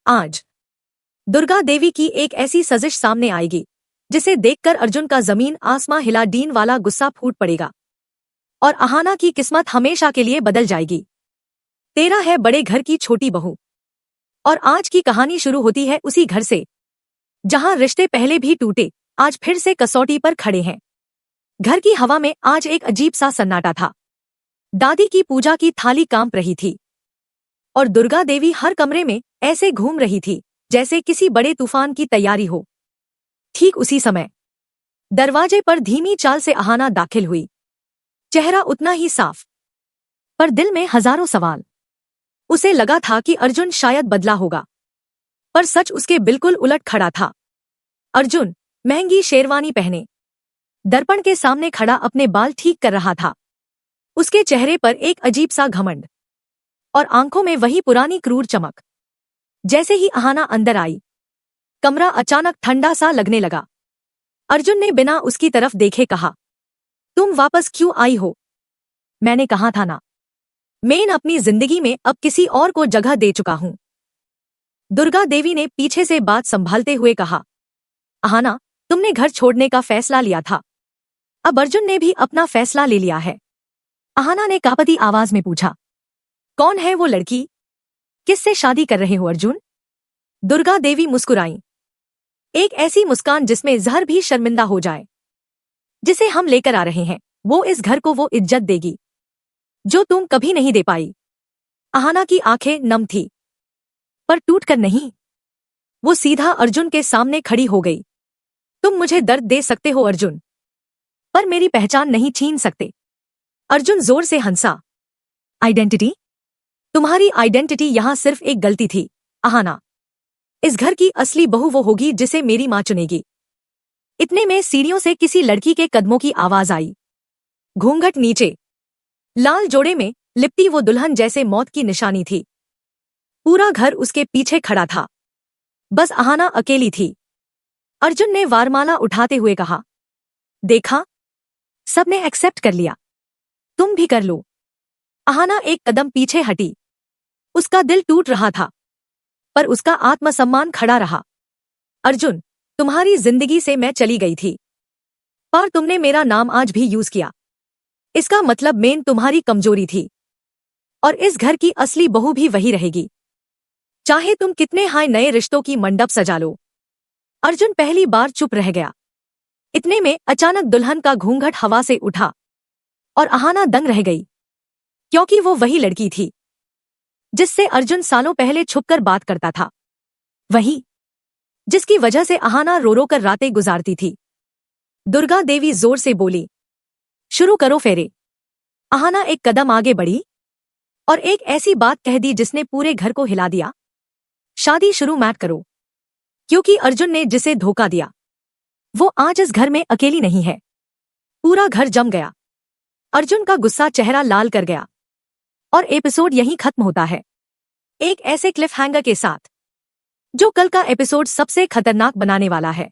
आज दुर्गा देवी की एक ऐसी सजिश सामने आएगी जिसे देखकर अर्जुन का जमीन आसमां हिला डीन वाला गुस्सा फूट पड़ेगा और अहाना की किस्मत हमेशा के लिए बदल जाएगी। तेरा है बड़े घर की छोटी बहू और आज की कहानी शुरू होती है उसी घर से जहां रिश्ते पहले भी टूटे आज फिर से कसौटी पर खड़े हैं। घर की हवा में आज एक अजीब सा सन्नाटा था। दादी की पूजा की थाली कांप रही थी और दुर्गा देवी हर कमरे में ऐसे घूम रही थी जैसे किसी बड़े तूफान की तैयारी हो। ठीक उसी समय दरवाजे पर धीमी चाल से अहाना दाखिल हुई। चेहरा उतना ही साफ पर दिल में हजारों सवाल। उसे लगा था कि अर्जुन शायद बदला होगा पर सच उसके बिल्कुल उलट खड़ा था। अर्जुन महंगी शेरवानी पहने दर्पण के सामने खड़ा अपने बाल ठीक कर रहा था। उसके चेहरे पर एक अजीब सा घमंड और आंखों में वही पुरानी क्रूर चमक। जैसे ही अहाना अंदर आई कमरा अचानक ठंडा सा लगने लगा। अर्जुन ने बिना उसकी तरफ देखे कहा, तुम वापस क्यों आई हो? मैंने कहा था ना, मैं अपनी जिंदगी में अब किसी और को जगह दे चुका हूं। दुर्गा देवी ने पीछे से बात संभालते हुए कहा, अहाना तुमने घर छोड़ने का फैसला लिया था, अब अर्जुन ने भी अपना फैसला ले लिया है। अहाना ने कांपती आवाज में पूछा, कौन है वो लड़की? किससे शादी कर रहे हो अर्जुन? दुर्गा देवी मुस्कुराई, एक ऐसी मुस्कान जिसमें जहर भी शर्मिंदा हो जाए। जिसे हम लेकर आ रहे हैं वो इस घर को वो इज्जत देगी जो तुम कभी नहीं दे पाई। अहाना की आंखें नम थी पर टूट कर नहीं। वो सीधा अर्जुन के सामने खड़ी हो गई। तुम मुझे दर्द दे सकते हो अर्जुन, पर मेरी पहचान नहीं छीन सकते। अर्जुन जोर से हंसा, आइडेंटिटी? तुम्हारी आइडेंटिटी यहां सिर्फ एक गलती थी अहाना। इस घर की असली बहू वो होगी जिसे मेरी मां चुनेगी। इतने में सीढ़ियों से किसी लड़की के कदमों की आवाज आई। घूंघट नीचे, लाल जोड़े में लिपटी वो दुल्हन जैसे मौत की निशानी थी। पूरा घर उसके पीछे खड़ा था, बस अहाना अकेली थी। अर्जुन ने वारमाला उठाते हुए कहा, देखा, सबने एक्सेप्ट कर लिया, तुम भी कर लो। अहाना एक कदम पीछे हटी। उसका दिल टूट रहा था पर उसका आत्मसम्मान खड़ा रहा। अर्जुन, तुम्हारी जिंदगी से मैं चली गई थी पर तुमने मेरा नाम आज भी यूज किया। इसका मतलब मेन तुम्हारी कमजोरी थी और इस घर की असली बहू भी वही रहेगी, चाहे तुम कितने हाय नए रिश्तों की मंडप सजा लो। अर्जुन पहली बार चुप रह गया। इतने में अचानक दुल्हन का घूंघट हवा से उठा और अहाना दंग रह गई, क्योंकि वो वही लड़की थी जिससे अर्जुन सालों पहले छुपकर बात करता था, वही जिसकी वजह से अहाना रो रो कर रातें गुजारती थी। दुर्गा देवी जोर से बोली, शुरू करो फेरे। अहाना एक कदम आगे बढ़ी और एक ऐसी बात कह दी जिसने पूरे घर को हिला दिया, शादी शुरू मत करो, क्योंकि अर्जुन ने जिसे धोखा दिया वो आज इस घर में अकेली नहीं है। पूरा घर जम गया। अर्जुन का गुस्सा चेहरा लाल कर गया और एपिसोड यहीं खत्म होता है, एक ऐसे क्लिफ हैंगर के साथ जो कल का एपिसोड सबसे खतरनाक बनाने वाला है।